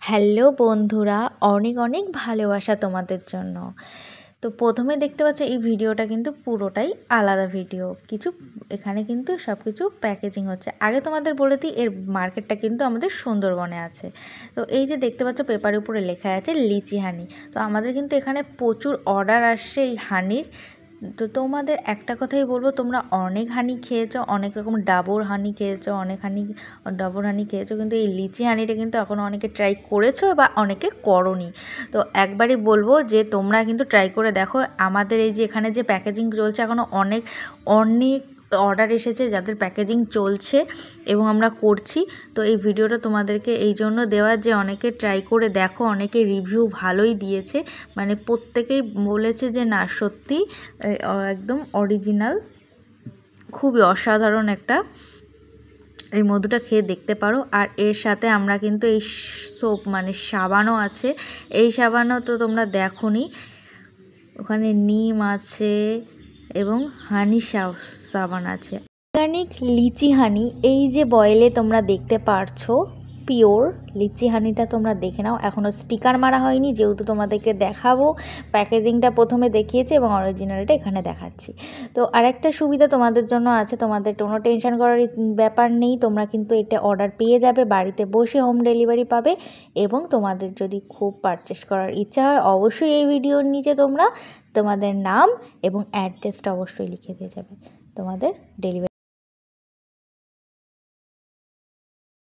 Hello বন্ধুরা, অনেক অনেক ভালোবাসা তোমাদের জন্য। তো প্রথমে দেখতে পাচ্ছ এই ভিডিওটা কিন্তু পুরোটাই আলাদা ভিডিও। এখানে কিন্তু সব কিছু প্যাকেজিং হচ্ছে। আগে তোমাদের বলে দিই, এর মার্কেটটা কিন্তু আমাদের সুন্দরবনে আছে। তো এই যে দেখতে পাচ্ছ পেপারের উপরে লেখা আছে লিচি হানি। তো আমাদের কিন্তু এখানে প্রচুর অর্ডার আসছে এই হানির। তো তোমাদের একটা কথাই বলবো, তোমরা অনেক হানি খেয়েছো, অনেক রকম ডাবর হানি খেয়েছো, অনেক ডাবর হানি খেয়েছো, কিন্তু এই লিচি হানিটা কিন্তু এখনও অনেকে ট্রাই করেছো বা অনেকে করোনি। তো একবারই বলবো যে তোমরা কিন্তু ট্রাই করে দেখো। আমাদের এই যে এখানে যে প্যাকেজিং চলছে, এখনও অনেক অনেক অর্ডার এসেছে যাদের প্যাকেজিং চলছে এবং আমরা করছি। তো এই ভিডিওটা তোমাদেরকে এই জন্য দেওয়া যে অনেকে ট্রাই করে দেখো, অনেকে রিভিউ ভালোই দিয়েছে, মানে প্রত্যেকেই বলেছে যে না সত্যি একদম অরিজিনাল, খুবই অসাধারণ একটা। এই মধুটা খেয়ে দেখতে পারো। আর এর সাথে আমরা কিন্তু এই সোপ মানে সাবানও আছে। এই সাবানও তো তোমরা দেখোনি, ওখানে নিম আছে এবং হানি সাবান আছে। অর্গানিক লিচি হানি, এই যে বয়েলে তোমরা দেখতে পারছো পিওর লিচি হানিটা তোমরা দেখে নাও। এখনও স্টিকার মারা হয়নি, যেহেতু তোমাদেরকে দেখাবো। প্যাকেজিংটা প্রথমে দেখিয়েছি এবং অরিজিনালটা এখানে দেখাচ্ছি। তো আরেকটা সুবিধা তোমাদের জন্য আছে, তোমাদের কোনো টেনশন করার ব্যাপার নেই। তোমরা কিন্তু এটা অর্ডার পেয়ে যাবে, বাড়িতে বসে হোম ডেলিভারি পাবে। এবং তোমাদের যদি খুব পারচেস করার ইচ্ছা হয়, অবশ্যই এই ভিডিওর নিচে তোমরা তোমাদের নাম এবং অ্যাড্রেসটা অবশ্যই লিখে দিয়ে যাবে, তোমাদের ডেলিভারি